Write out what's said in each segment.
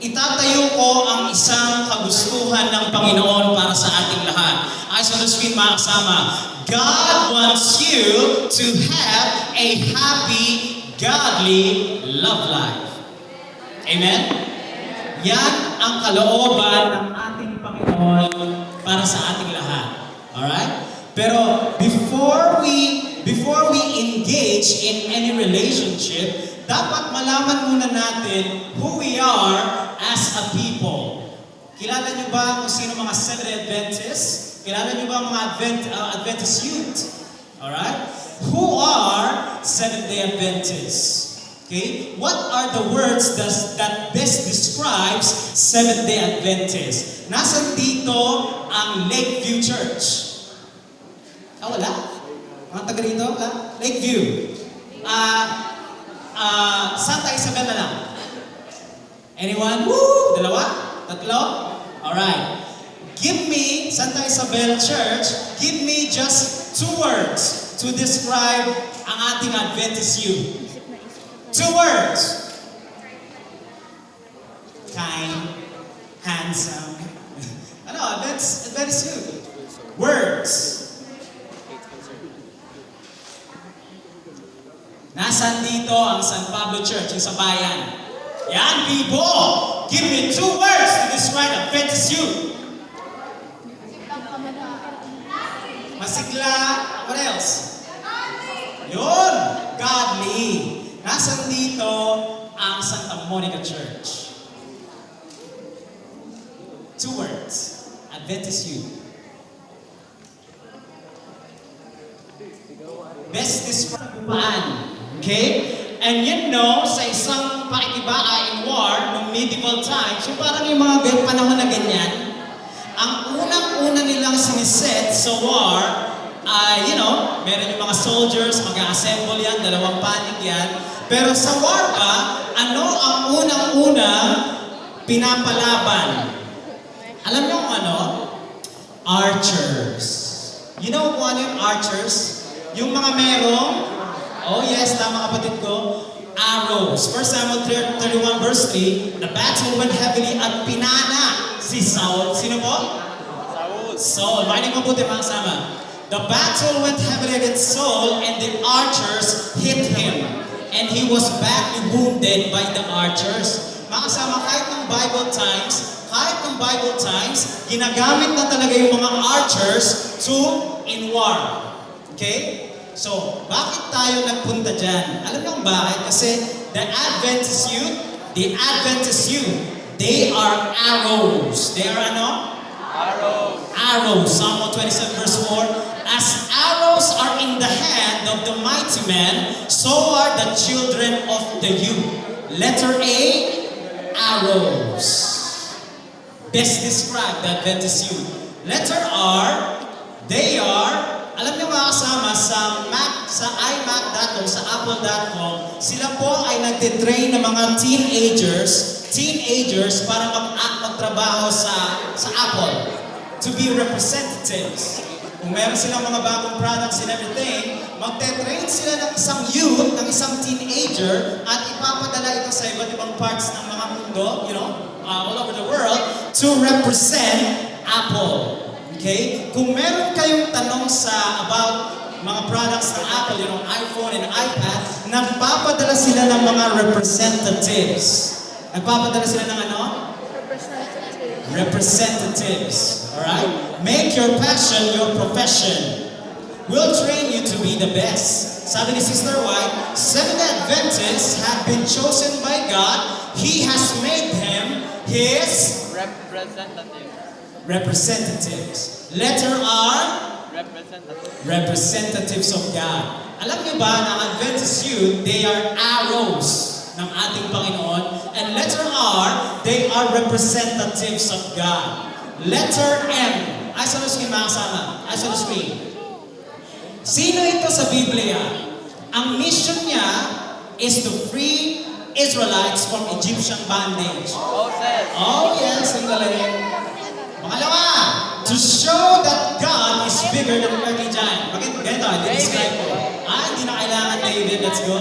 itatayo ko ang isang kagustuhan ng Panginoon para sa ating lahat. Ayos on the screen, mga kasama. God wants you to have a happy, godly love life. Amen? Yan ang kalooban ng ating Panginoon para sa ating lahat. Alright? Pero before we engage in any relationship, dapat malaman muna natin who we are as a people. Kilala niyo ba kung sino mga Seventh-day Adventists? Kilala niyo ba mga Adventist youth? Alright? Who are Seventh-day Adventists? Okay? What are the words that best describes Seventh-day Adventists? Nasaan dito ang Lakeview Church? Wala? Mga taga rito? Wala? Lakeview. Santa Isabel na lang. Anyone? Woo! Dalawa? Tatlo? Alright. Give me, Santa Isabel Church, give me just 2 words to describe ang ating Adventist youth. 2 words. Kind, handsome. Adventist youth. Words. Nasaan dito ang San Pablo Church, yung sa bayan? Yan, people! Give me 2 words to describe Adventist youth. Masigla. What else? Yun! Godly. Nasaan dito ang Santa Monica Church? 2 words. Adventist youth. Best describe paan. Okay? And you know, sa isang pakikibaka in war, noong medieval times, yung parang yung mga panahon na ganyan, ang unang-una nilang siniset sa war, meron yung mga soldiers, mag-assemble yan, 2 panig yan. Pero sa war pa, ano ang unang-unang pinapalaban? Alam niyo kung ano? Archers. You know kung ano yung archers? Yung mga merong, oh yes, tama kapatid ko, arrows. 1 Samuel 31 verse 3, the battle went heavily at pinana si Saul. Sino po? Saul. Makinig mabuti mga kasama. The battle went heavily against Saul and the archers hit him. And he was badly wounded by the archers. Mga kasama, kahit ng Bible times, ginagamit na talaga yung mga archers in war. Okay? So, bakit tayo nagpunta dyan? Alam niyo kung bakit? Kasi the Adventist youth, they are arrows. They are ano? Arrows. Psalm 127 verse 4. As arrows are in the hand of the mighty man, so are the children of the youth. Letter A, arrows. Best describe the Adventist youth. Letter R, they are, alam niyo mga kasama, sa iMac.com, sa Apple.com, sila po ay nagtitrain ng mga teenagers para magtrabaho sa Apple. To be representatives. Kung meron silang mga bagong products and everything, magte-train sila ng isang youth, ng isang teenager, at ipapadala ito sa iba't ibang parts ng mga mundo, all over the world, to represent Apple. Okay? Kung meron kayong tanong about mga products ng Apple, iPhone and iPad, nagpapadala sila ng mga representatives. Nagpapadala sila ng ano? Representatives. Alright? Make your passion your profession. We'll train you to be the best. Sabi ni Sister White, Seventh-day Adventists have been chosen by God. He has made them His representatives. Letter R, representatives of God. Alam niyo ba na Adventist youth, they are arrows ng ating Panginoon. And letter R, they are representatives of God. Letter M, ayos on the screen mga kasama. Ayos on the screen. Sino ito sa Biblia? Ang mission niya is to free Israelites from Egyptian bondage. Oh yes, ang galing. Pangalawa, to show that God is bigger than earthly giant. Ganito, describe ko. Hindi na kailangan David, let's go.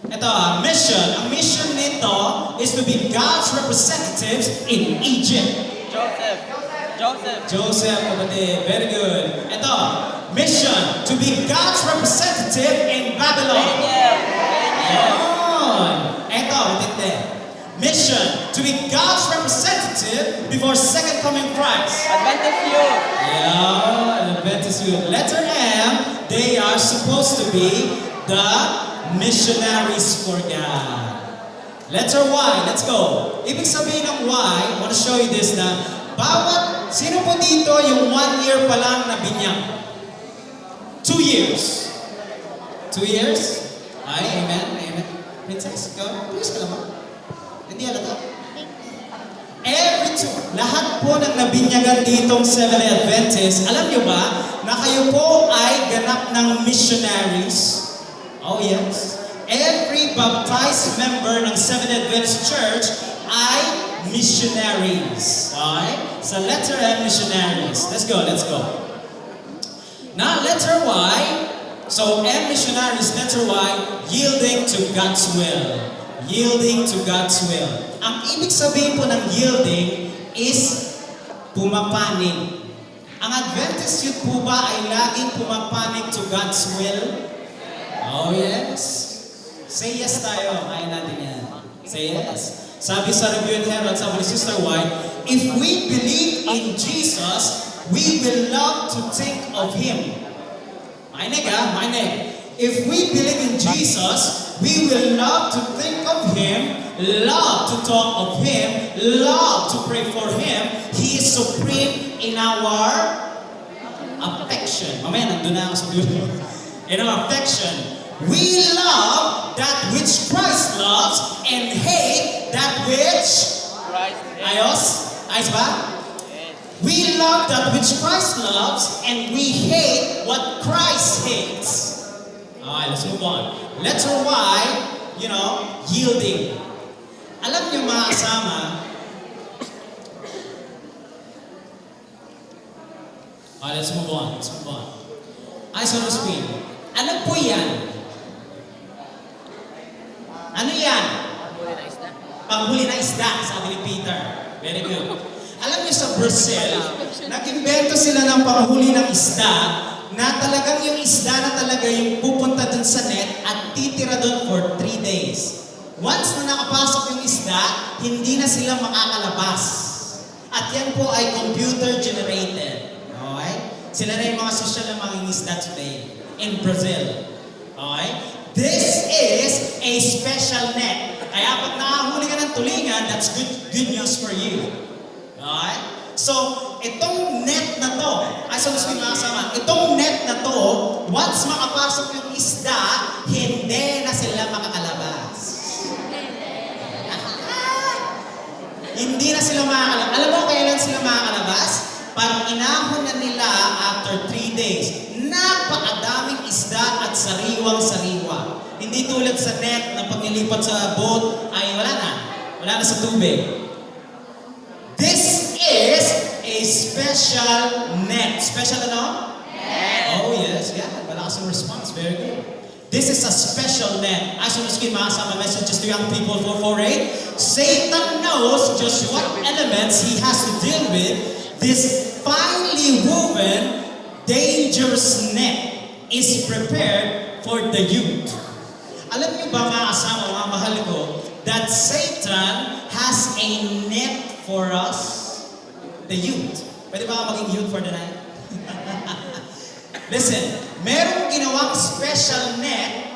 Ito mission. Ang mission nito is to be God's representatives in Egypt. Joseph, kapatid. Very good. Ito, mission to be God's representative in Babylon. Yun. Ito, matindi. Mission to be God's representative before second coming Christ. Adventist youth. Yeah, Adventist youth. Letter M, they are supposed to be the missionaries for God. Letter Y, let's go. Ibig sabihin ng Y, I want to show you this na sino po dito yung 1 year pa lang na binyag? 2 years. 2 years? Ay, amen, amen. Princess, ikaw, please ka naman. Hindi halata. Lahat po ng nabinyagan ditong Seventh-day Adventist, alam nyo ba na kayo po ay ganap ng missionaries? Oh yes. Every baptized member ng Seventh-day Adventist Church ay missionaries. Okay? So letter M, missionaries. Let's go. Now letter Y. So M, missionaries. Letter Y, yielding to God's will. Yielding to God's will. Ang ibig sabihin po ng yielding is pumapanig. Ang Adventist youth po ba ay laging pumapanig to God's will? Oh yes. Say yes tayo. Kaya natin yan. Say yes. Sabi sa Review and Herald, sabi ni Sister White, if we believe in Jesus, we will love to think of Him. Mainig ha? Mainig. If we believe in Jesus, we will love to think of Him, love to talk of Him, love to pray for Him. He is supreme in our affection. Mamaya, nandun na ako sa dulo. In our affection. We love that which Christ loves and hate that which Ayos ba? We love that which Christ loves and we hate what Christ hates. Alright, let's move on. Letter Y, yielding. Alam niyo mga kasama, let's move on. Eyes on the screen. Ano po yan? Ano yan? Panghuli na isda, sabi ni Peter. Very good. Alam niyo sa Brazil, nag-invento sila ng panghuli ng isda na talagang yung isda na talaga yung pupunta dun sa net at titira dun for 3 days. Once na nakapasok yung isda, hindi na sila makakalabas. At yan po ay computer generated. Okay? Sila na yung mga social na mga isda today in Brazil. Okay? This is a special net. Kaya pag nakahuli ka ng tulingan, that's good news for you. Okay? So, itong net na to, itong net na to, once makapasok yung isda, hindi na sila makakalabas. Hindi na sila makakalabas. Alam mo kailan sila makakalabas? Pag inahon na nila after 3 days, napakadaming isda at sariwang-sariwa. Hindi tulad sa net na pag nilipat sa boat ay wala na sa tubig. This is a special net. Special ano? Net. Oh yes, yeah. Malakas ang response. Very good. This is a special net. As you know, mga messages to young people for 4-8. Satan knows just what elements he has to deal with. This finely woven, dangerous net is prepared for the youth. Alam niyo ba mga kasama, mga mahal ko, that Satan has a net for us? The youth. Pwede ba maging youth for the night? Listen, merong ginawang special net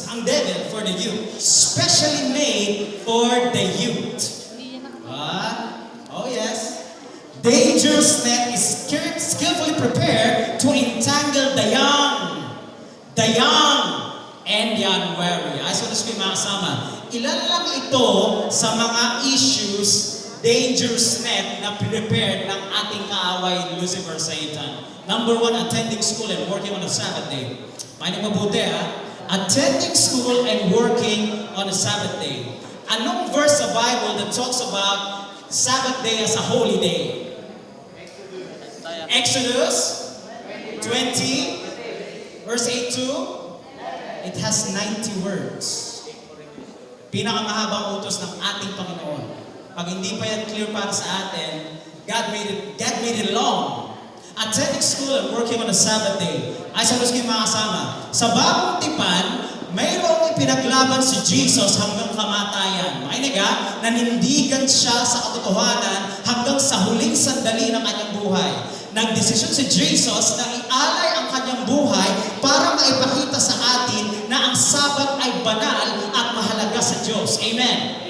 ang devil for the youth. Specially made for the youth. Oh yes. Dangerous net is skillfully prepared to entangle the young and the unwary. Ay, so this mga kasama. Ilan lang ito sa mga issues, dangerous net na prepared ng ating kaaway, Lucifer, Satan. Number 1, attending school and working on a Sabbath day. Makinig mabuti ha. Attending school and working on a Sabbath day. Anong verse sa Bible that talks about Sabbath day as a holy day? Exodus 20, verse 8 to it has 90 words. Pinakamahabang utos ng ating Panginoon. Pag hindi pa yan clear para sa atin, God made it long. Attending school and working on a Sabbath day. Ay sa mga kasama, sa bagong tipan, mayroong ipinaglaban si Jesus hanggang kamatayan. Makinig ha, nanindigan siya sa katotohanan hanggang sa huling sandali ng kanyang buhay. Nagdesisyon si Jesus na ialay ang kanyang buhay para maipakita sa atin na ang Sabat ay banal at mahalaga sa Diyos. Amen.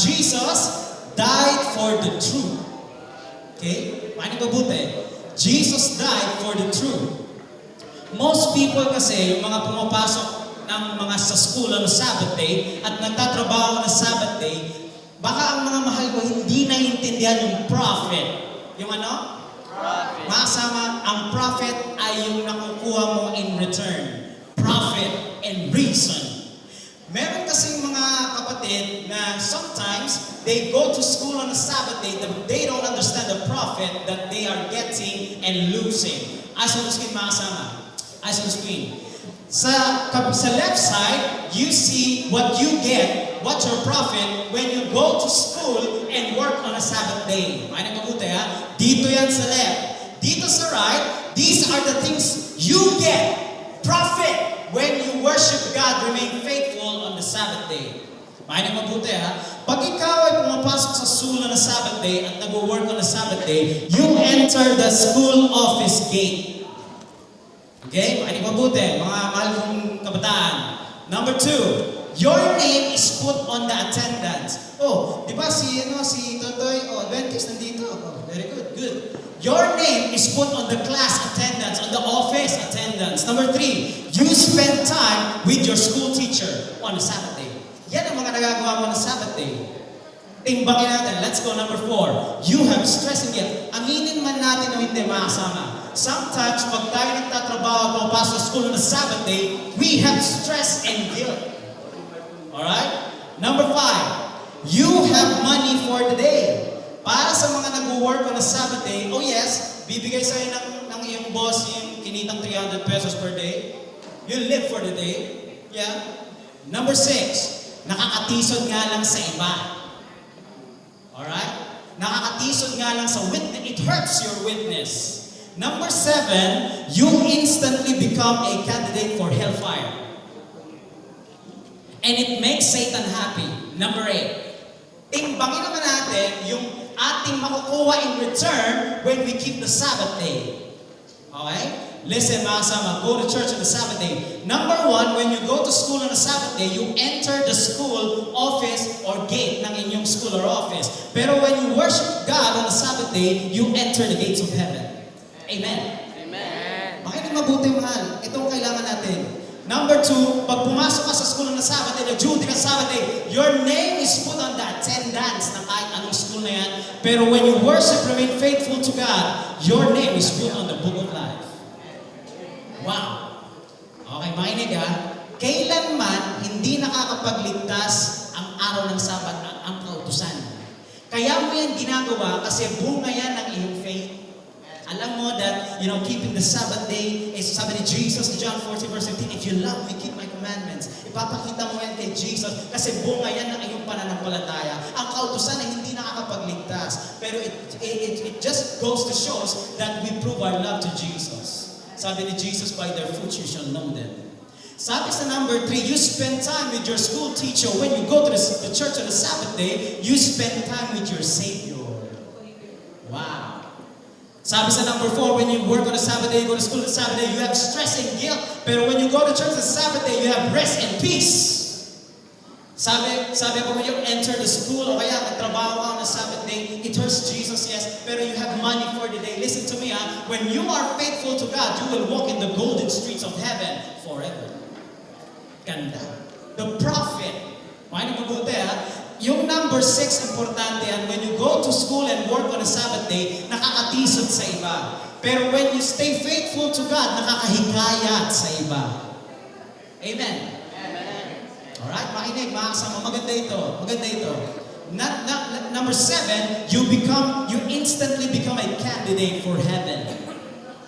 Jesus died for the truth. Okay? Paano mabuti? Jesus died for the truth. Most people kasi, yung mga pumapasok ng mga sa school on Sabbath day at nagtatrabaho ng Sabbath day, baka ang mga mahal ko hindi naiintindihan yung prophet. Yung ano? Prophet. Makasama, ang prophet ay yung nakukuha mo in return. Profit and reason. Meron kasing mga kapatid na sometimes they go to school on a Sabbath day, they don't understand the profit that they are getting and losing. As on the screen, makasama. As on the screen. Sa left side, you see what you get, what's your profit when you go to school and work on a Sabbath day. May nagmabuti ha? Dito yan sa left. Dito sa right, these are the things you get. Profit when you worship God, remain faithful on the Sabbath day. May nagmabuti ha? Pag ikaw ay pumapasok sa school on a Sabbath day at nag-work on a Sabbath day, you enter the school office gate. Okay? Makinig mabuti, mga mahal kong kabataan. Number 2, your name is put on the attendance. Oh, di ba si Totoy, Adventist nandito. Oh, very good, good. Your name is put on the class attendance, on the office attendance. Number 3, you spend time with your school teacher on a Sabbath day. Yan ang mga nagagawa mo na Sabbath day. Timbangin natin. Let's go. Number 4, you have stress and guilt. Aminin man natin o hindi, makasama. Sometimes, pag tayo nagtatrabaho at pumapasok sa school on a Sabbath day, we have stress and guilt. Alright? Number 5, you have money for the day. Para sa mga nag-work on a Sabbath day, oh yes, bibigay sa'yo ng iyong boss yung kinitang 300 pesos per day. You live for the day. Yeah? Number 6, nakakatisod nga lang sa iba. Alright? Nakakatisod nga lang sa witness. It hurts your witness. Number 7, you instantly become a candidate for hellfire. And it makes Satan happy. Number 8, timbangin naman natin yung ating makukuha in return when we keep the Sabbath day. Okay? Listen, mga kasama, go to church on the Sabbath day. Number 1, when you go to school on a Sabbath day, you enter the school office or gate ng inyong school or office. Pero when you worship God on the Sabbath day, you enter the gates of heaven. Amen. Amen. Makinig mabuti, mahal. Ito ang kailangan natin. Number 2, pag pumasok ka sa school on the Sabbath day, nag-duty ka sa Sabbath day, your name is put on the attendance ng kahit anong school na yan. Pero when you worship, remain faithful to God, your name is put on the book of life. Wow. Okay, makinig ha. Kailanman hindi nakakapagligtas ang araw ng Sabat ang kautusan. Kaya mo yan ginagawa kasi bunga yan ng iyong faith. Alam mo that, keeping the Sabbath day, sabi ni Jesus in John 14 verse 15, if you love me, keep my commandments. Ipapakita mo yan kay Jesus kasi bunga yan ng iyong pananampalataya. Ang kautusan ay hindi nakakapagligtas. Pero it just goes to show us that we prove our love to Jesus. Sabi ni Jesus, by their fruits you shall know them. Sabi sa number 3, you spend time with your school teacher. When you go to the church on the Sabbath day, you spend time with your Savior. Wow. Sabi sa number 4, when you work on a Sabbath day, you go to school on a Sabbath day, you have stress and guilt. Pero when you go to church on the Sabbath day, you have rest and peace. Sabi ko, when you enter the school o kaya magtrabaho ka on a Sabbath day, it hurts Jesus, yes, pero you have money for the day. Listen to me, when you are faithful to God, you will walk in the golden streets of heaven forever. Ganda. The prophet, makinig mabuti yung number 6, importante yan. When you go to school and work on a Sabbath day, nakakatisod sa iba. Pero when you stay faithful to God, nakakahikayat sa iba. Amen. Amen. Alright, makinig, mga kasama. Maganda ito. Maganda ito. Number 7, you instantly become a candidate for heaven.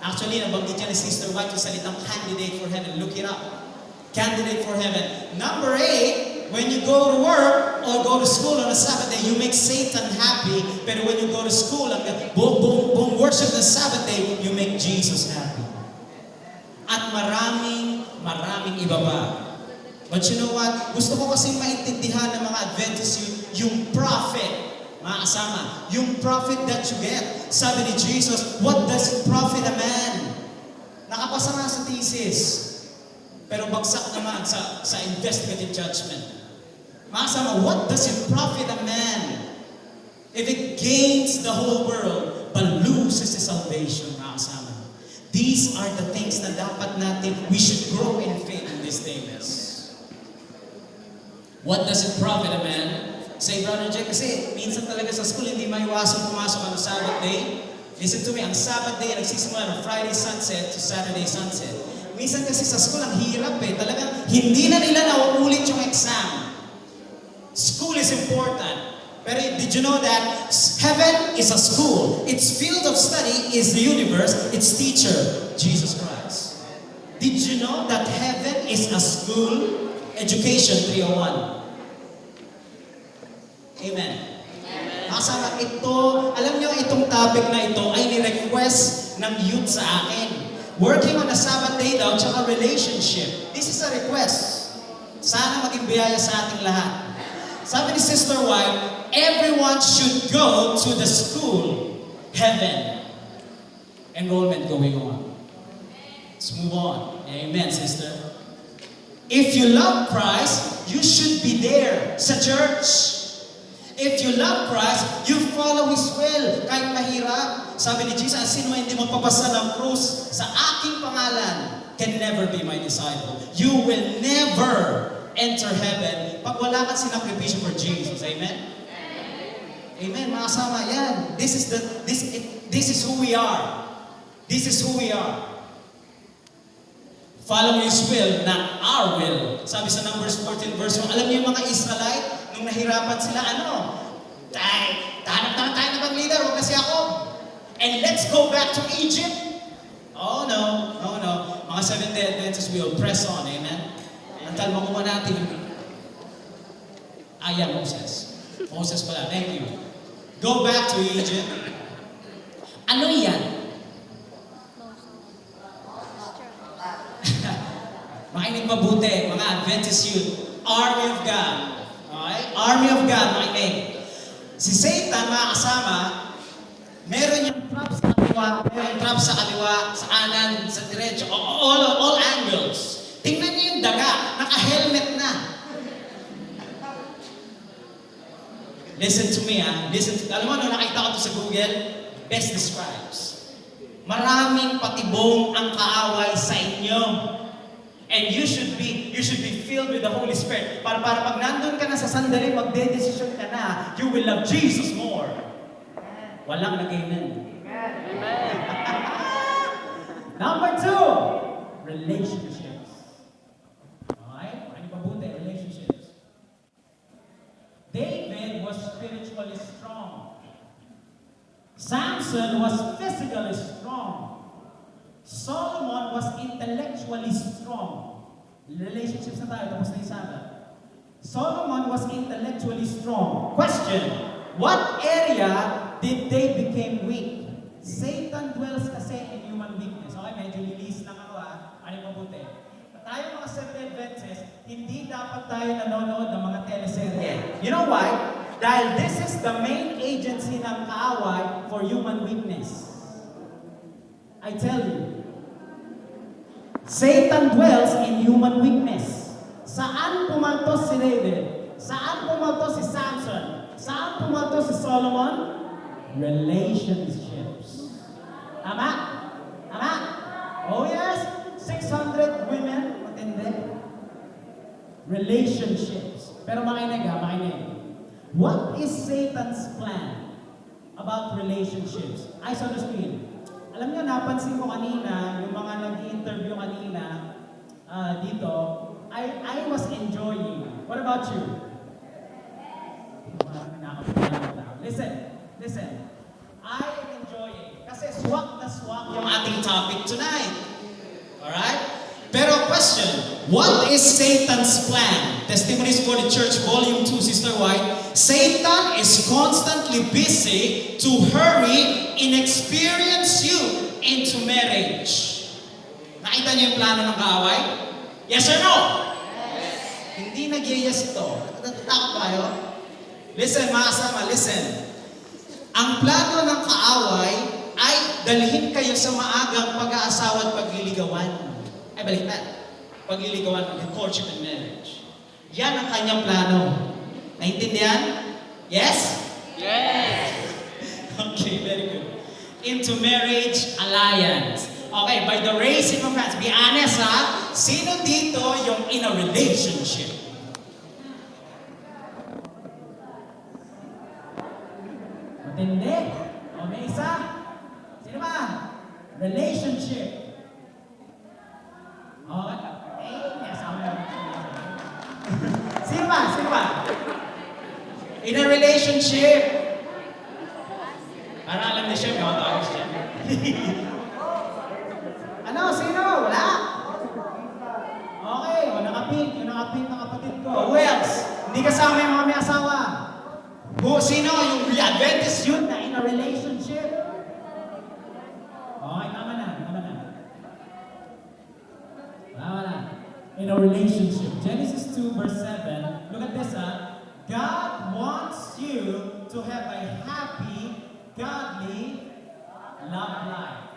Actually, nabanggit niya ni Sister White yung salitang candidate for heaven. Look it up. Candidate for heaven. Number 8, when you go to work or go to school on a Sabbath day, you make Satan happy. Pero when you go to school, ang buong worship ng Sabbath day, you make Jesus happy. At maraming iba pa. But you know what? Gusto ko kasi maintindihan ng mga Adventists yung prophet. Mga kasama, yung profit that you get. Sabi ni Jesus, what does it profit a man? Nakapasa nga sa thesis. Pero bagsak naman sa investigative judgment. Mga kasama, what does it profit a man if it gains the whole world but loses his salvation? Mga kasama. These are the things na dapat natin, we should grow in faith in these days. What does it profit a man? Say, Brother Jack, kasi minsan talaga sa school hindi maiwasan pumasok ng Sabbath day. Listen to me, ang Sabbath day nagsisimula ng Friday sunset to Saturday sunset. Minsan kasi sa school ang hirap talagang hindi na nila nauulit yung exam. School is important. Pero did you know that heaven is a school? Its field of study is the universe. Its teacher, Jesus Christ. Did you know that heaven is a school? Education 301. Amen. Kasama ito, alam niyo itong topic na ito ay ni-request ng youth sa akin. Working on a Sabbath day daw, tsaka relationship. This is a request. Sana maging biyaya sa ating lahat. Sabi ni Sister White, everyone should go to the school, heaven. Enrollment going on. Let's move on. Amen, sister. If you love Christ, you should be there sa church. If you love Christ, you follow His will. Kahit mahirap, sabi ni Jesus, sino hindi magpapasa ng krus sa aking pangalan can never be my disciple. You will never enter heaven pag wala kang sinakripisyo for Jesus. Amen? Amen, mga kasama. Yan. This is who we are. This is who we are. Follow His will, not our will. Sabi sa Numbers 14 verse 1, alam niyo yung mga Israelite, nung nahirapan sila, hanap na tayo ng leader, huwag kasi ako. And let's go back to Egypt. Oh no. Mga Seventh-day Adventists will press on, amen? Antal makuha natin. Moses. Moses pala, thank you. Go back to Egypt. Ano yan? Makinig mabuti, mga Adventist youth. Army of God. Okay? Army of God, makinig. Si Satan, mga kasama, meron yung trap sa kaliwa, meron trap sa kaliwa, sa kanan, sa diretso, all angles. Tingnan niyo yung daga, naka-helmet na. Listen to me, alam mo, nakita ko ito sa Google, best describes. Maraming patibong ang kaaway sa inyo. And you should be filled with the Holy Spirit. Para pag nandun ka na sa sandali, magdedesisyon ka na, you will love Jesus more. Walang nag-amen. Amen. Number 2, relationships. Okay? Ano mabuti? Relationships. David was spiritually strong. Samson was physically strong. Solomon was intellectually strong. Relationships na tayo, tapos na yung Sabbath. Solomon was intellectually strong. Question, what area did they become weak? Satan dwells kasi in human weakness. Okay, medyo lilis lang ako Ano yung mabuti? Tayo mga Seventh-day Adventists, hindi dapat tayo nanonood ng mga teleserye. You know why? Dahil this is the main agency ng kaaway for human weakness. I tell you, Satan dwells in human weakness. Saan pumaltos si David? Saan pumaltos si Samson? Saan pumaltos si Solomon? Relationships. Tama? Tama? Oh yes, 600 women, matindi. Relationships. Pero makinig. What is Satan's plan about relationships? Eyes on the screen. Alam niyo, napansin ko kanina, yung mga nag-interview kanina dito, I was enjoying. What about you? Listen. I am enjoying. Kasi swak aswang yung ating topic tonight. Alright? Pero question, what is Satan's plan? Testimonies for the Church, Volume 2, Sister White. Satan is constantly busy to hurry and experience you into marriage. Nakita niyo yung plano ng kaaway? Yes or no? Yes. Hindi nag-yes ito. Natatakot kayo? Listen, mga kasama, listen. Ang plano ng kaaway ay dalhin kayo sa maagang pag-aasawa at pagliligawan. Ay, baliktad. Pagliligawan ng courtship and marriage. Yan ang kanyang plano. Naintindihan? Yes? Yes! Okay, very good. Into marriage alliance. Okay, by the raising of hands, be honest ha, sino dito yung in a relationship? Matindi. O, may isa? Sino ba? Relationship. Okay. Yes, Sino ba? Sino ba? In a relationship. Para alam ni Chef, yung tawag siya. Ano? Sino? Wala? Okay, o nakapink. Yung nakapink ng kapatid ko. Who else? Hindi kasama yung mga may asawa. Sino? Yung Adventist youth na in a relationship. Okay, tama na. Tama na. Tama na. In a relationship. Genesis 2 verse 7. Look at this God wants you to have a happy, godly love life.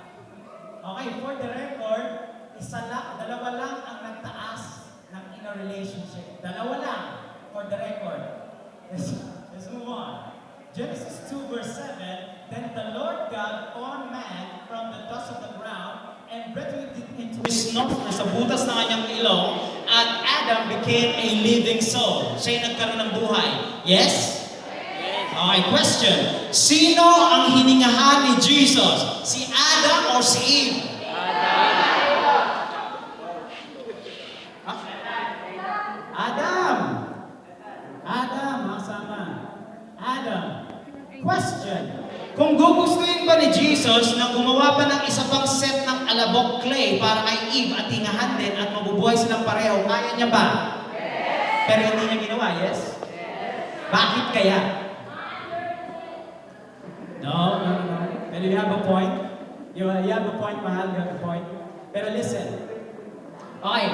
Okay, for the record, dalawa lang ang nagtaas ng in a relationship. Dalawa lang, for the record. Let's move on. Genesis 2 verse 7, Then the Lord God formed man from the dust of the ground and breathed into his nostrils sa butas ng kanyang ilong, at Adam became a living soul. Siya'y nagkaroon ng buhay. Yes? Okay, question. Sino ang hiningahan ni Jesus? Si Adam or si Eve? Adam. Adam, makasama. Adam. Question. Kung gugustuhin ba ni Jesus na gumawa pa ng isa pang set ng alabok clay para kay Eve at hingahan din at mabubuhay silang pareho, kaya niya ba? Yes. Pero hindi niya ginawa, yes? Yes. Bakit kaya? No. Pero you have a point. You have a point, mahal. You have a point. Pero listen. Okay.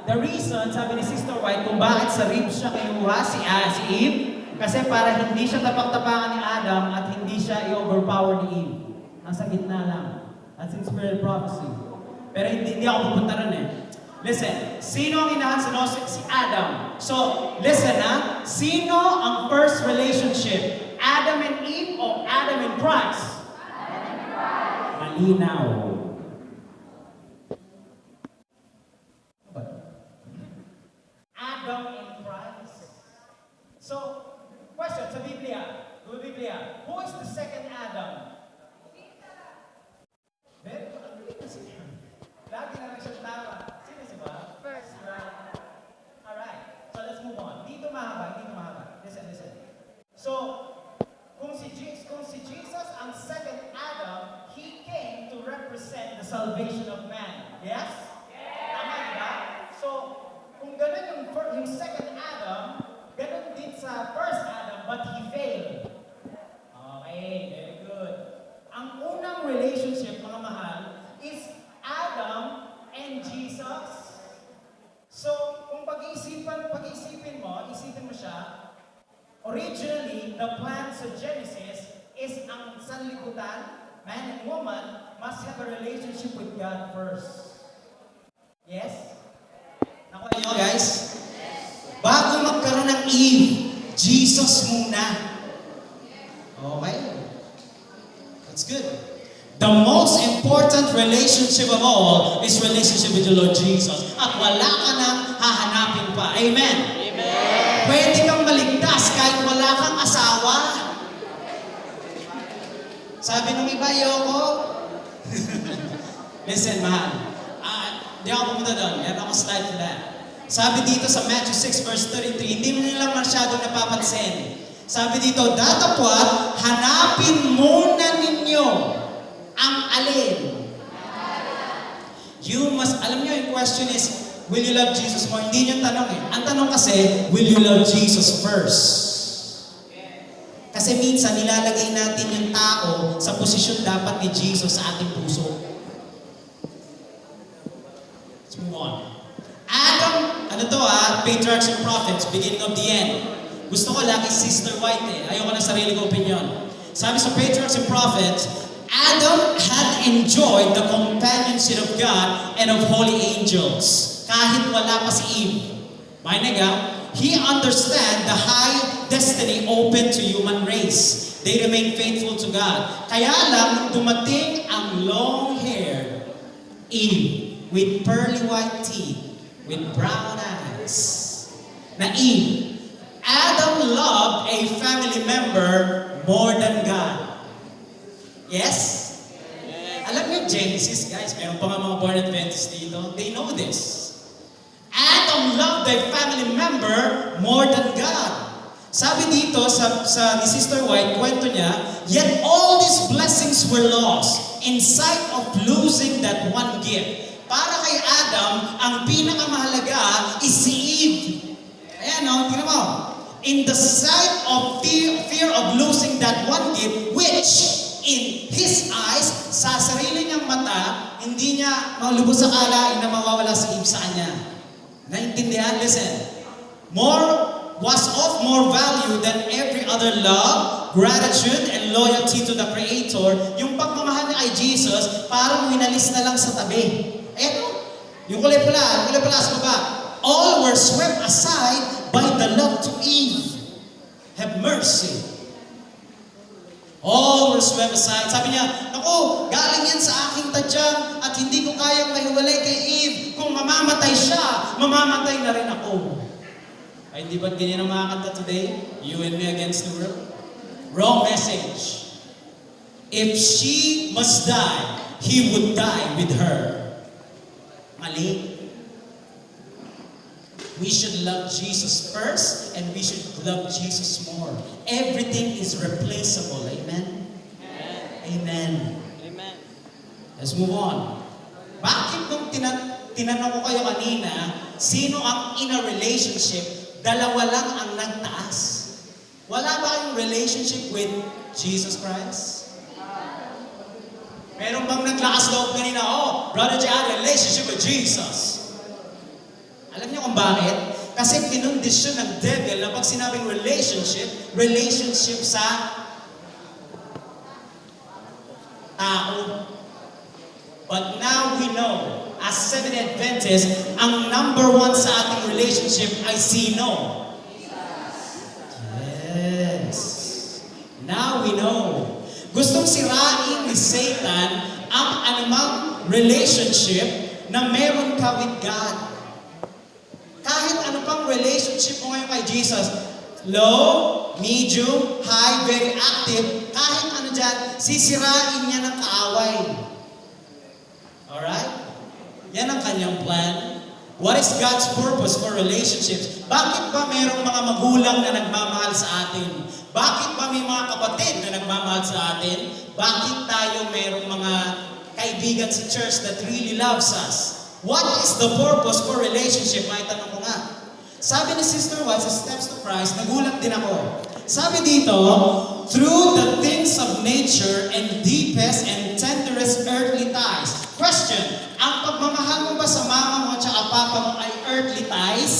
The reason, sabi ni Sister White, kung bakit sa ribs siya kinuha si Eve, kasi para hindi siya tapak-tapakan ni Adam at hindi siya i-overpower ni Eve. Nasa gitna lang. That's in spirit prophecy. Pero hindi ako pupunta rin eh. Listen, sino ang inahan sa nostril? Si Adam. So, listen sino ang first relationship? Adam and Eve o Adam and Christ? Adam and Christ. Malinaw. Adam and Christ. So, question sa Biblia. Who is the second Adam? Lagi na lang siya tama. Sino si ba? First. Alright. So let's move on. Dito mahaba. Listen. So, kung si Jesus ang second Adam, He came to represent the salvation of man. Yes? Tama, diba? So, kung ganun yung second Adam, ganun din sa first Adam, but he failed. Okay, very good. Ang unang relationship, mga mahal, is Adam and Jesus. So, kung pag-iisipin mo siya, originally, the plan sa Genesis is ang sanlibutan, man and woman, must have a relationship with God first. Yes? Nakuha niyo, guys? Bago magkaroon ng Eve, Jesus muna. Okay? That's good. The most important relationship of all is relationship with the Lord Jesus. At wala ka nang hahanapin pa. Amen? Amen. Pwede kang maligtas kahit wala kang asawa. Sabi ng iba, ayoko. Listen, mahal. Di ako pumunta doon. Meron akong slide for that. Sabi dito sa Matthew 6 verse 33, hindi mo nila masyadong napapansin. Sabi dito, datapwat, hanapin muna ninyo Ang alin? You must, alam niyo, yung question is, will you love Jesus more? Hindi yung tanong eh. Ang tanong kasi, will you love Jesus first? Kasi minsan, nilalagay natin yung tao sa posisyon dapat ni Jesus sa ating puso. Let's move on. Adam, Patriarchs and Prophets, beginning of the end. Gusto ko lagi Sister White eh. Ayoko ng sarili ko opinion. Sabi sa Patriarchs and Prophets, Adam had enjoyed the companionship of God and of holy angels. Kahit wala pa si Eve. Makinig he understand the high destiny open to human race. They remain faithful to God. Kaya lang, dumating ang long-haired Eve with pearly white teeth, with brown eyes. Na Eve. Adam loved a family member more than God. Yes? Alam niyo, Genesis, guys, meron pa nga mga born Adventists dito. They know this. Adam loved a family member more than God. Sabi dito ni Sister White, kwento niya, yet all these blessings were lost in sight of losing that one gift. Para kay Adam, ang pinakamahalaga is si Eve. Ayan tingnan mo. In the sight of fear of losing that one gift, which in his eyes, sa sarili niyang mata, hindi niya malubos sa kalain na mawawala si Eve sa kanya. Naintindihan? Listen. Was of more value than every other love, gratitude, and loyalty to the Creator. Yung pagmamahal niya kay Jesus, parang winalis na lang sa tabi. Yung kulay pula sa baba. All were swept aside by the love to Eve. Have mercy. All were swept aside. Sabi niya, naku, galing yan sa aking tadyang at hindi ko kayang mahiwalay kay Eve. Kung mamamatay siya, mamamatay na rin ako. Ay, di ba't ganyan ang mga kanta today? You and me against the world? Wrong message. If she must die, he would die with her. Mali. We should love Jesus first and we should love Jesus more. Everything is replaceable. Amen? Amen. Amen. Let's move on. Bakit nung tinanong ko kayo kanina, sino ang in a relationship, dalawa lang ang nagtaas? Wala ba kayong relationship with Jesus Christ? Meron bang naglakas loob kanina, Brother Jad, relationship with Jesus? Alam niyo kung bakit? Kasi kinondisyon ng devil na pag sinabing relationship sa tao. But now we know, as Seventh Adventists, ang number one sa ating relationship ay sino? Yes. Now we know. Gustong sirain ni Satan ang anumang relationship na meron ka with God. Kahit ano pang relationship mo ngayon kay Jesus, low, medium, high, very active, kahit ano dyan, sisirain niya ng kaaway. Alright? Yan ang kanyang plan. What is God's purpose for relationships? Bakit ba mayroong mga magulang na nagmamahal sa atin? Bakit ba may mga kapatid na nagmamahal sa atin? Bakit tayo mayroong mga kaibigan sa church that really loves us? What is the purpose for relationship? May tanong ko nga. Sabi ni Sister White sa Steps to Christ, nagulat din ako. Sabi dito, through the things of nature and deepest and tenderest earthly ties. Question, ang pagmamahal mo ba sa mama mo at saka papa mo ay earthly ties?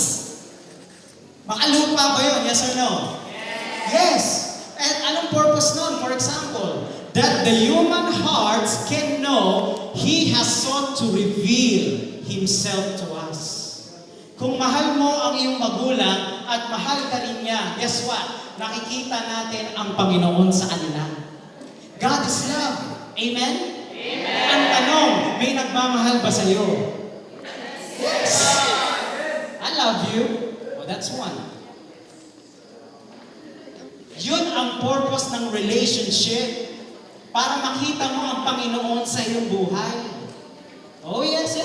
Makalupa ba yun? Yes or no? Yes. And anong purpose nun? For example, that the human hearts can know He has sought to reveal Himself to us. Kung mahal mo ang iyong magulang at mahal ka rin niya, guess what? Nakikita natin ang Panginoon sa kanila. God is love. Amen? Amen. Ang tanong, may nagmamahal ba sa iyo? Yes. I love you. Well, that's one. Yun ang purpose ng relationship. Para makita mo ang Panginoon sa iyong buhay. Oh yes,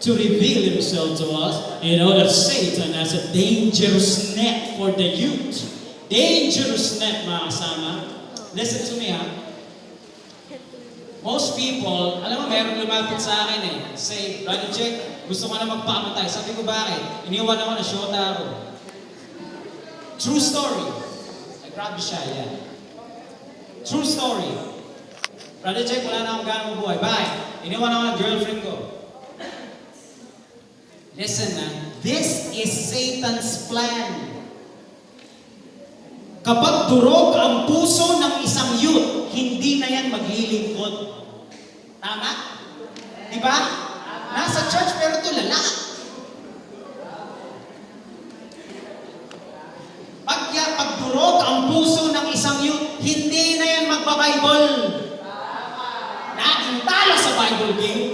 to reveal Himself to us. You know that Satan has a dangerous net for the youth. Dangerous net, mga kasama. Listen to me, Most people, alam mo, meron lumapit sa akin eh. Say, Brother Jack, gusto ko na magpakamatay. Sabi ko, bakit? Iniwan ako na shota ako. True story. Ay, grabe siya, yan. True story. Brother Jack, wala na akong ganang buhay. Bye. Iniwan ako ng girlfriend ko. Listen man, this is Satan's plan. Kapag durog ang puso ng isang youth, hindi na yan maglilingkod. Tama? Di ba? Nasa church pero tulala. Pag durog ang puso ng isang youth, hindi na yan magpa-Bible. Naging talo sa Bible game.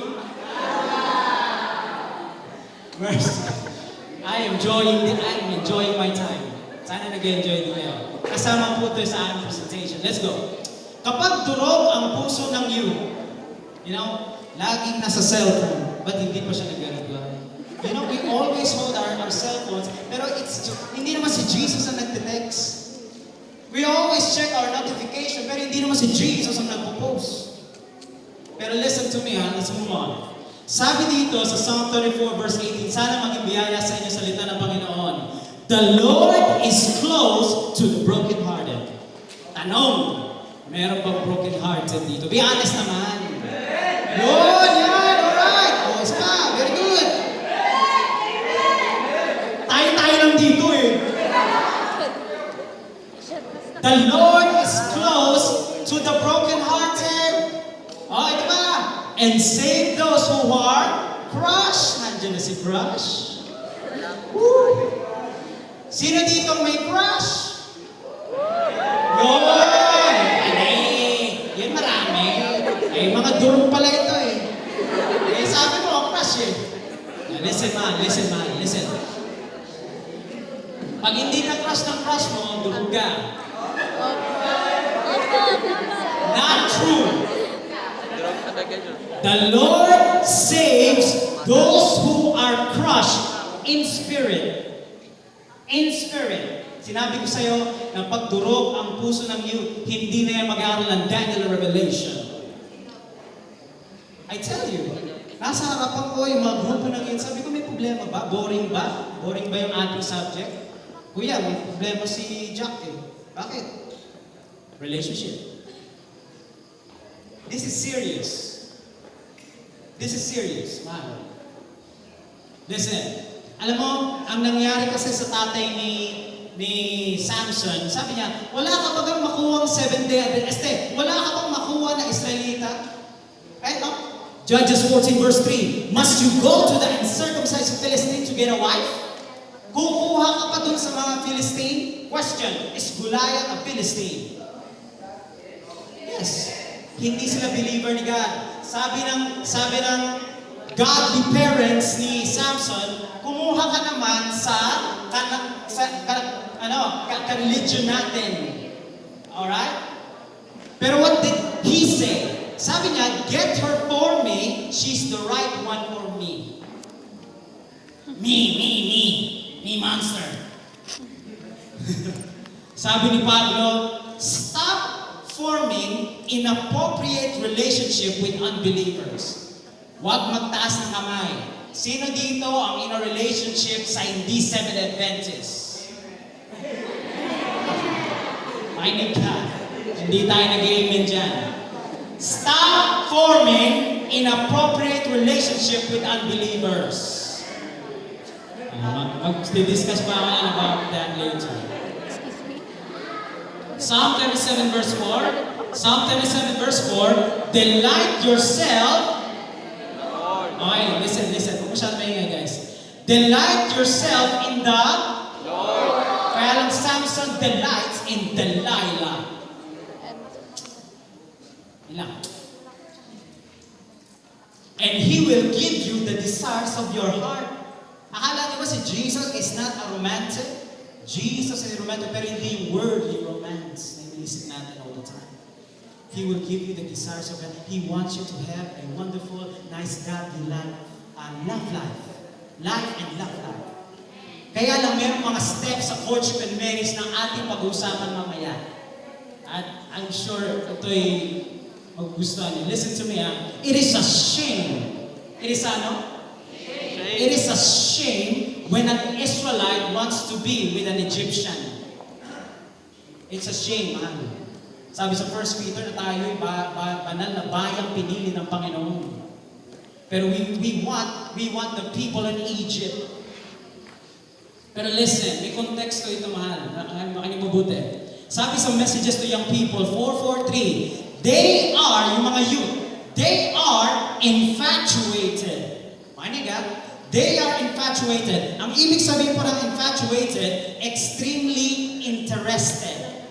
I'm enjoying my time. Sana nag-enjoy din kayo. Kasama po ito sa aking presentation. Let's go. Kapag durog ang puso ng youth, laging nasa cellphone, but hindi pa siya nag-reply. We always hold our cell phones, pero hindi naman si Jesus ang nagte-text. We always check our notification, pero hindi naman si Jesus ang nagpo-post. Pero listen to me, let's move on. Sabi dito sa Psalm 34 verse 18, sana maging biyaya sa inyo salita ng Panginoon. The Lord is close to the brokenhearted. Tanong, meron bang brokenhearted dito? Be honest naman. Yun, yan, alright. O, isa, very good. Tayo lang dito eh. The Lord is close to the brokenhearted. O, ito ba? And save those who are crushed. Nandiyan na si Crush. Woo! Sino dito may crush? Yun! Yan marami. Mga durong pala ito eh. Sabi mo, crush eh. Listen man. Pag hindi na crush ng crush mo, durog ka. Not true. The Lord saves those who are crushed in spirit. In spirit. Sinabi ko sa'yo na pagdurog ang puso ng youth, hindi na yan mag-aaral ng Daniel Revelation. I tell you, nasa harapan ko yung mga grupo ng yun, sabi ko, may problema ba? Boring ba? Boring ba yung ating subject? Kuya, may problema si Jack eh. Bakit? Relationship. This is serious. This is serious. Wow. Listen. Alam mo, ang nangyari kasi sa tatay ni Samson, sabi niya, wala ka ba bang makuha ng 7-day Adventist? Wala ka bang makuha na Israelita? Right, no? Judges 14 verse 3, must you go to the uncircumcised Philistine to get a wife? Kukuha ka pa dun sa mga Philistine? Question, is Goliath a Philistine? Yes. Hindi sila believer ni God. Sabi ng godly parents ni Samson, kumuha ka naman sa religion natin. Alright? Pero what did he say? Sabi niya, get her for me, she's the right one for me. Me monster. Sabi ni Pablo, stop forming inappropriate relationship with unbelievers. Huwag magtaas ng kamay. Sino dito ang in a relationship sa hindi Seventh Adventist? Mainig ka. Hindi tayo nag-amen dyan. Stop forming inappropriate relationship with unbelievers. Mag-discuss pa ako about that later. Psalm 37 verse 4. Psalm 37 verse 4. Delight yourself. Okay, listen. Kung masyadong maingay, guys. Delight yourself in the Lord. Kaya lang Samson delights in Delilah. Ilang. And He will give you the desires of your heart. Akala niyo ba si Jesus is not a romantic? Jesus is romantic, pero hindi yung worldly romance na iniisip natin all the time. He will give you the desires of God. He wants you to have a wonderful, nice, godly life. Love life. Life and love life. Kaya lang mayroong mga steps sa courtship and marriage na ating pag-uusapan mamaya. At I'm sure ito'y magugustuhan niyo. Listen to me, It is a shame. It is ano? It is a shame when an Israelite wants to be with an Egyptian. It's a shame, Sabi sa 1 Peter na tayo'y banal na bayang pinili ng Panginoon. Pero we want the people in Egypt. Pero listen, may konteksto ito, mahal. Makinig mabuti. Sabi sa Messages to Young People 4:4-3, they are, yung mga youth, they are infatuated. Makinig they are infatuated. Ang ibig sabihin po ng infatuated, extremely interested.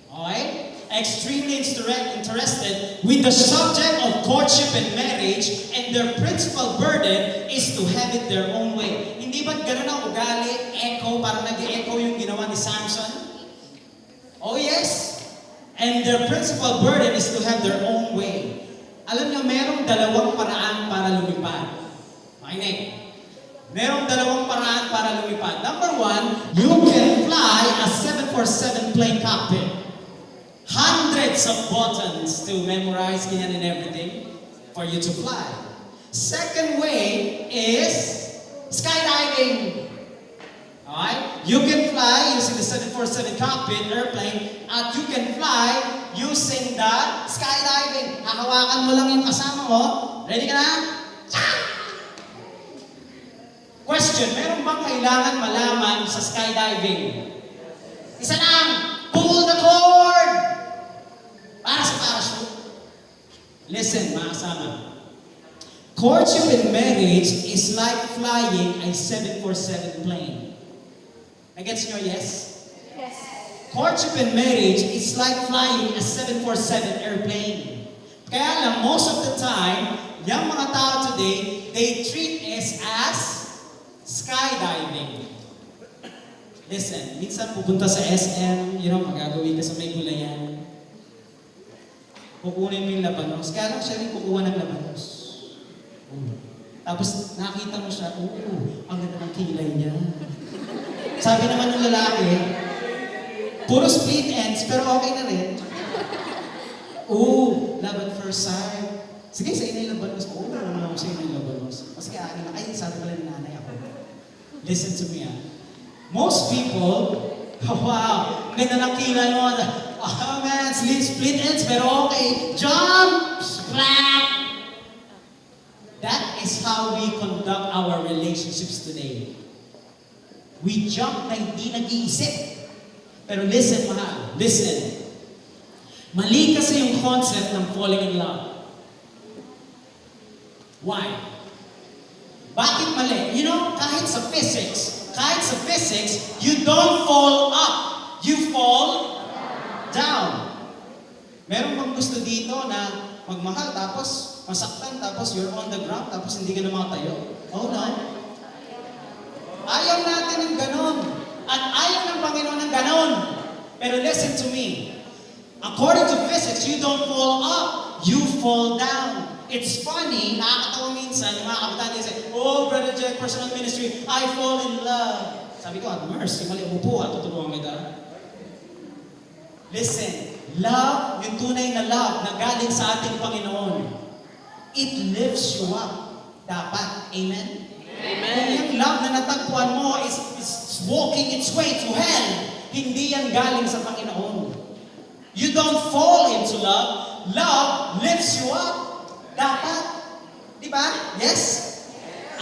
Okay? Extremely interested with the subject of courtship and marriage, and their principal burden is to have it their own way. Hindi ba't ganun ang ugali? Echo, parang nag-echo yung ginawa ni Samson? Oh yes. And their principal burden is to have their own way. Alam niyo, merong dalawang paraan para lumipad. Makinig. Merong dalawang paraan para lumipad. Number one, you can fly a 747 plane cockpit. Hundreds of buttons to memorize and everything for you to fly. Second way is skydiving. Alright? You can fly using the 747 cockpit airplane, at you can fly using the skydiving. Hahawakan mo lang yung kasama mo. Ready ka na? Question, meron bang kailangan malaman sa skydiving? Isa lang, pull the cord! Para sa parachute. Listen, mga kasama. Courtship and marriage is like flying a 747 plane. Nagets nyo, yes? Yes. Courtship and marriage is like flying a 747 airplane. Kaya lang, most of the time, yung mga tao today, they treat us as skydiving. Listen, minsan pupunta sa SM, magagawin ka sa may gulayan. Kukunin mo yung labanos. Kaya lang siya rin kukuha ng labanos. Tapos nakita mo siya, ang ganda ng kilay niya. Sabi naman ng lalaki, puro split ends, pero okay na rin. Love at first sight. Sige, sa inyo yung labanos. Naman ako sa inyo yung labanos. O sige, akin lang. Ay, sabi pala ng nanay ako. Listen to me, Most people, wow, ganda ng kilay mo. Oh man, split ends, pero okay. Jump! Splat! That is how we conduct our relationships today. We jump na hindi nag-iisip. Pero listen, mahal. Listen. Mali kasi yung concept ng falling in love. Why? Bakit mali? Kahit sa physics, you don't fall up. You fall down. Meron bang gusto dito na magmahal tapos masaktan tapos you're on the ground tapos hindi ka na makatayo? Oh no. Ayaw natin ng ganon. At ayaw ng Panginoon ng ganon. Pero listen to me. According to physics, you don't fall up. You fall down. It's funny, nakakatawa minsan, yung mga kapitan din say, Brother Jack, personal ministry, I fall in love. Sabi ko, mercy, mali umupo tutulungan kita. Listen, love, yung tunay na love na galing sa ating Panginoon, it lifts you up. Dapat. Amen? Amen. Kung yung love na natagpuan mo is walking its way to hell, hindi yan galing sa Panginoon. You don't fall into love. Love lifts you up. Dapat. Di ba? Yes?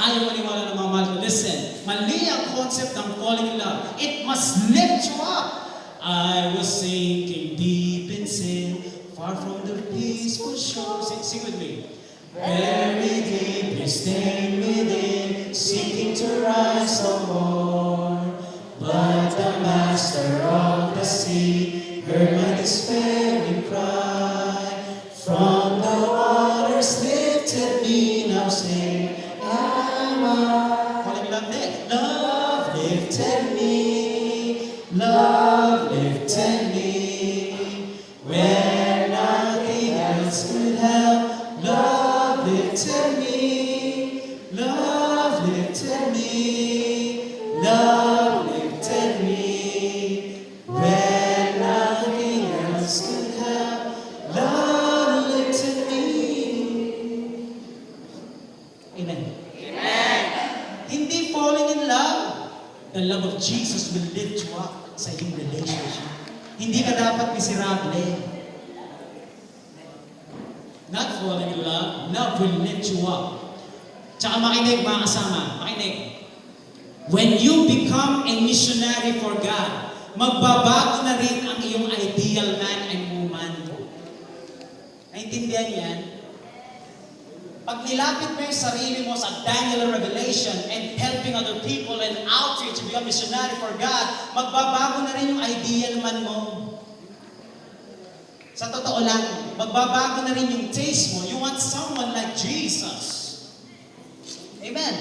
Ayaw maniwala ng mga mahal ko. Listen, mali ang concept ng falling in love. It must lift you up. I was sinking deep in sin, far from the peaceful shore. Sing with me. Very deep, stained within, seeking to rise no more. But the master of the sea heard my despairing cry. From the waters lifted me, now sing, am I. Falling in love there. Love lifted me. Love lifted me. When nothing else could help. Love lifted me. Love lifted me. Love lifted me. When nothing else could sa iyong relationship. Hindi ka dapat miserable. Not falling in love. Love will lift you up. Tsaka makinig mga kasama. Makinig. When you become a missionary for God, magbabago na rin ang iyong ideal man and woman. Naintindihan yan? Pag nilapit mo yung sarili mo sa Daniel Revelation and helping other people and outreach to become missionary for God, magbabago na rin yung ideal man mo. Sa totoo lang, magbabago na rin yung taste mo. You want someone like Jesus. Amen?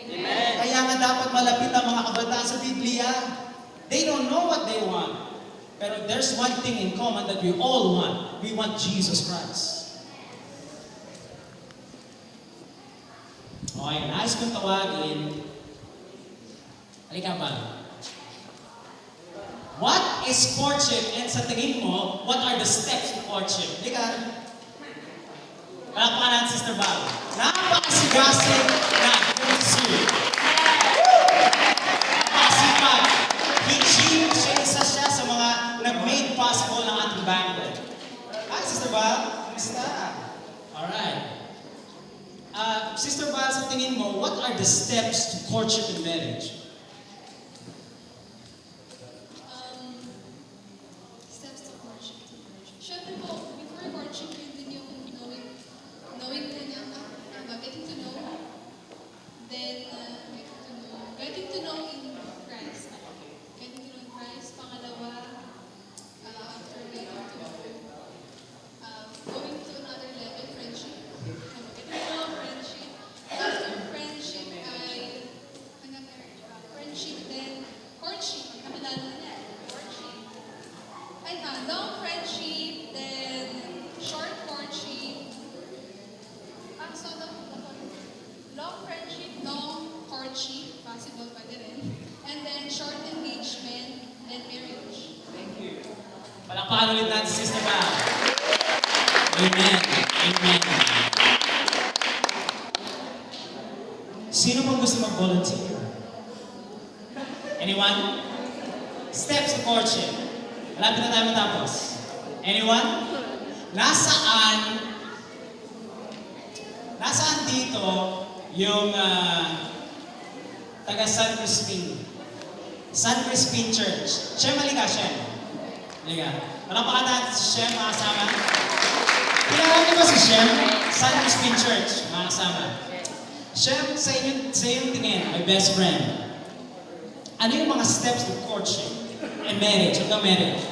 Amen. Kaya nga dapat malapit ang mga kabataan sa Biblia. They don't know what they want. Pero there's one thing in common that we all want. We want Jesus Christ. Okay, nais kong tawagin. Halika ba? What is courtship? And sa tingin mo, what are the steps of courtship? Halika. Palakpakan natin, Sister Val. Napakasigasig na pursuit. Napakasipag. Siya isa siya sa mga nag-made possible ng ating banquet. Hi, Sister Val. Kumusta? Alright. Sister Val, sa tingin mo, what are the steps to courtship and marriage? Steps to courtship to marriage. Siyempre po, before courtship, yun din yung knowing ka niya, getting to know, then getting to know in Christ. Getting to know in Christ. Pangalawa, after getting to know, going to another level, friendship. Getting to know friendship. After friendship ay, friendship, then courtship. Kakilala na yan, courtship. Ay long friendship, then short courtship. Long friendship, long courtship, possible pa din. And then short engagement, then marriage. Thank you. Palakpakan ulit natin, Sister Val. Amen. Amen. Sino pang gusto mag-volunteer? Anyone? Steps of courtship. Malapit na tayo matapos. Anyone? Nasaan dito yung taga San Crispin? San Crispin Church. Shem, halika, Shem. Halika. Palakpakan natin si Shem, mga kasama. Kilala niyo ba si Shem? San Crispin Church, mga kasama. Shem, sa inyong tingin, my best friend, ano yung mga steps to courtship and marriage, hanggang marriage?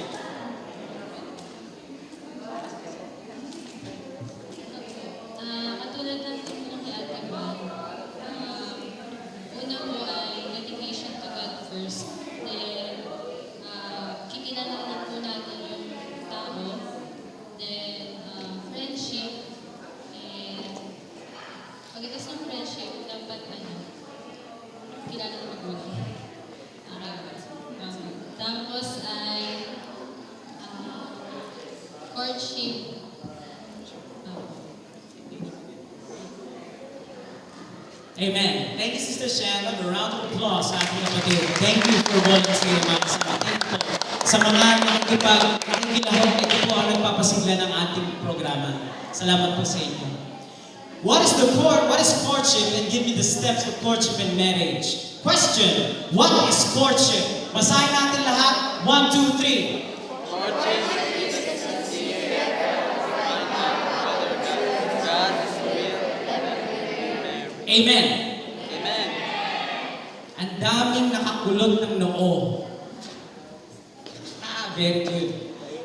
Katulad ng tinulong ni Ate Val, una mo ay dedication to God first. Then, kikilalanin po natin yung tao. Then, friendship. And, pagkatapos ng friendship, dapat kilala ng magulang. Tapos ay courtship. Amen. Thank you, Sister Shem. A round of applause sa ating kapatid. Thank you for volunteering, mga kasama. Thank you po. Sa mga nakikilahok, ito po ang nagpapasigla ng ating programa. Salamat po sa inyo. What is courtship? And give me the steps of courtship and marriage. Question, what is courtship? Basahin natin lahat. 1, 2, 3. Courtship is the sincere effort to find out whether God is will and marry. Amen. Amen. Ang daming nakakulot ng noo. Very good.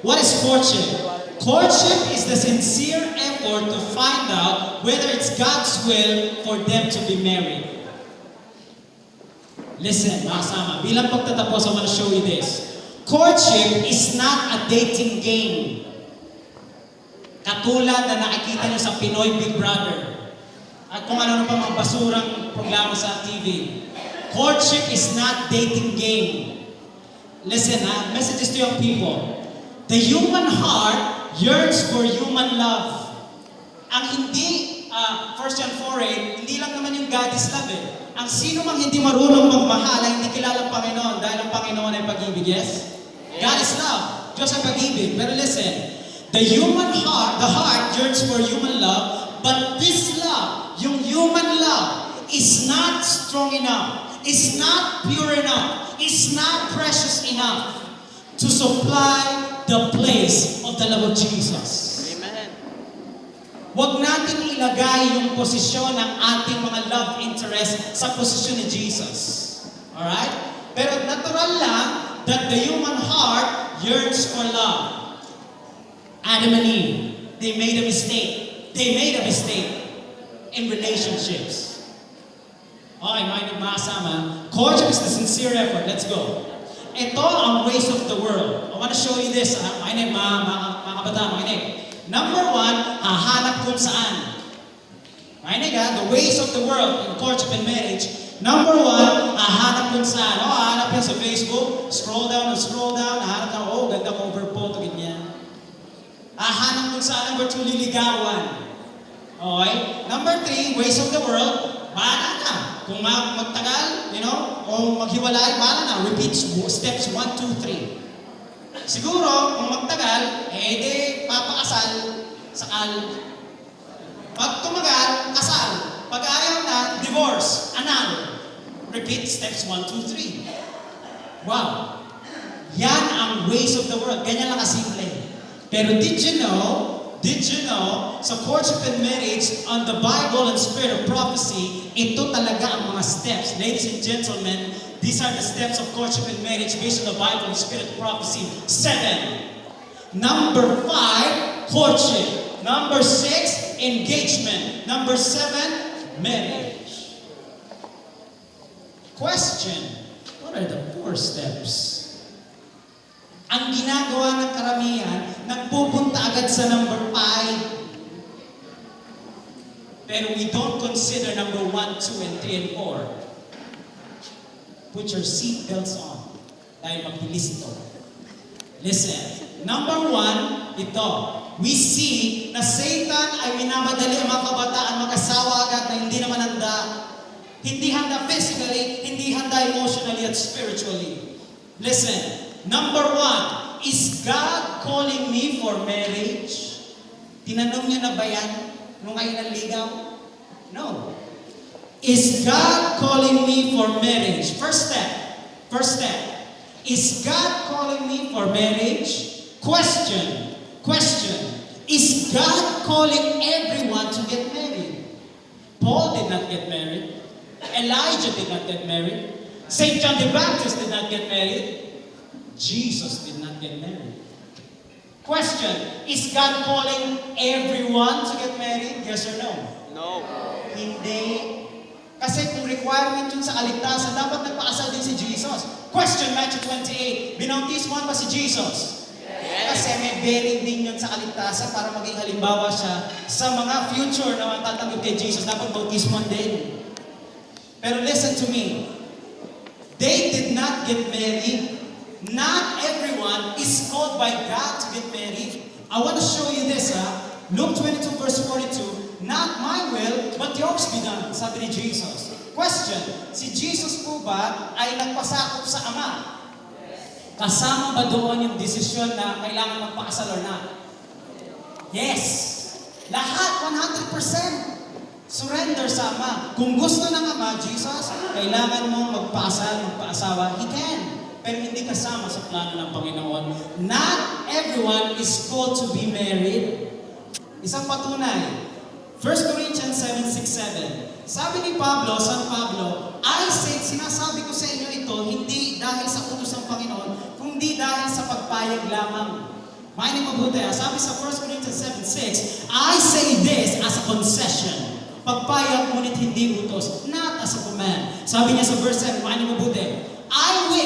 What is courtship? Courtship is the sincere effort to find out whether it's God's will for them to be married. Listen, mga kasama, bilang pagtatapos, I want to show you this. Courtship is not a dating game. Katulad na nakikita nyo sa Pinoy Big Brother. At kung ano pa mga basurang programa sa TV. Courtship is not dating game. Listen, messages to young people. The human heart yearns for human love. Ang hindi, 1 John 4:8, hindi lang naman yung God is love eh. Ang sino mang hindi marunong magmahal ay hindi kilala ang Panginoon dahil ang Panginoon ay pag-ibig, yes? God is love. Diyos ang pag-ibig. Pero listen, the heart yearns for human love, but this love, yung human love, is not strong enough, is not pure enough, is not precious enough to supply the place of the love of Jesus. Amen. Huwag natin ilagay yung posisyon ng ating mga love interest sa posisyon ni Jesus. Alright? Pero natural lang that the human heart yearns for love. Adam and Eve, they made a mistake. They made a mistake in relationships. Okay, mga kasama. Courtship is the sincere effort. Let's go. Ito ang ways of the world. I want to show you this. Makinig, mga kabataan, makinig. Number one, hahanap kung saan. Makinig the ways of the world in courtship and marriage. Number one, hahanap kung saan. Hahanap yan sa Facebook. Scroll down, hahanap ka, ganda cover photo, ganyan. Hahanap kung saan. Number two, liligawan. Okay? Number three, ways of the world. Bahala na. Kung magtagal, o maghiwalay, bahala na. Repeat steps 1, 2, 3. Siguro, kung magtagal, di papakasal, sakal. Pag tumagal, kasal. Pag ayaw na, divorce, annul. Repeat steps 1, 2, 3. Wow. Yan ang ways of the world. Ganyan lang kasimple. Pero did you know, sa courtship and marriage, on the Bible and spirit of prophecy, ito talaga ang mga steps. Ladies and gentlemen, these are the steps of courtship and marriage based on the Bible and spirit of prophecy. 7. Number 5, courtship. Number 6, engagement. Number 7, marriage. Question, what are the 4 steps? Ang ginagawa ng karamihan, nagpupunta agad sa number 5. Pero we don't consider number 1, 2, and 3, and 4. Put your seatbelts on. Dahil magbilis ito. Listen. Number 1, ito. We see na Satan ay minamadali ang mga kabataan mag-asawa agad na hindi naman handa. Hindi handa physically, hindi handa emotionally at spiritually. Listen. Number 1, is God calling me for marriage? Tinanong niyo na ba yan nung kayo nanligaw? No. Is God calling me for marriage? First step. Is God calling me for marriage? Question. Is God calling everyone to get married? Paul did not get married. Elijah did not get married. St. John the Baptist did not get married. Jesus did not get married. Question, is God calling everyone to get married? Yes or no? No. Hindi. Kasi kung requirement yun sa kaligtasan, dapat nagpakasal din si Jesus. Question, Matthew 28. Binautismohan ba si Jesus? Yes. Kasi may bearing din yun sa kaligtasan para maging halimbawa siya sa mga future na matatanggap kay Jesus. Dapat bautismohan din. Pero listen to me. They did not get married. Not everyone is called by God to get married. I want to show you this, Luke 22 verse 42. Not my will, but yours be done, sabi ni Jesus. Question, si Jesus po ba ay nagpasakop sa Ama? Kasama ba doon yung desisyon na kailangan magpakasal or not? Yes. Lahat, 100%. Surrender sa Ama. Kung gusto ng Ama, Jesus, kailangan mong magpakasal, magpaasawa, He can. Pero hindi kasama sa plano ng Panginoon. Not everyone is called to be married. Isang patunay. 1 Corinthians 7:6-7. Sabi ni Pablo, San Pablo, I said, sinasabi ko sa inyo ito, hindi dahil sa utos ng Panginoon, kundi dahil sa pagpayag lamang. Makinig mabuti, sabi sa 1 Corinthians 7:6, I say this as a concession. Pagpayag ngunit hindi utos, not as a command. Sabi niya sa verse 7, makinig mabuti, I will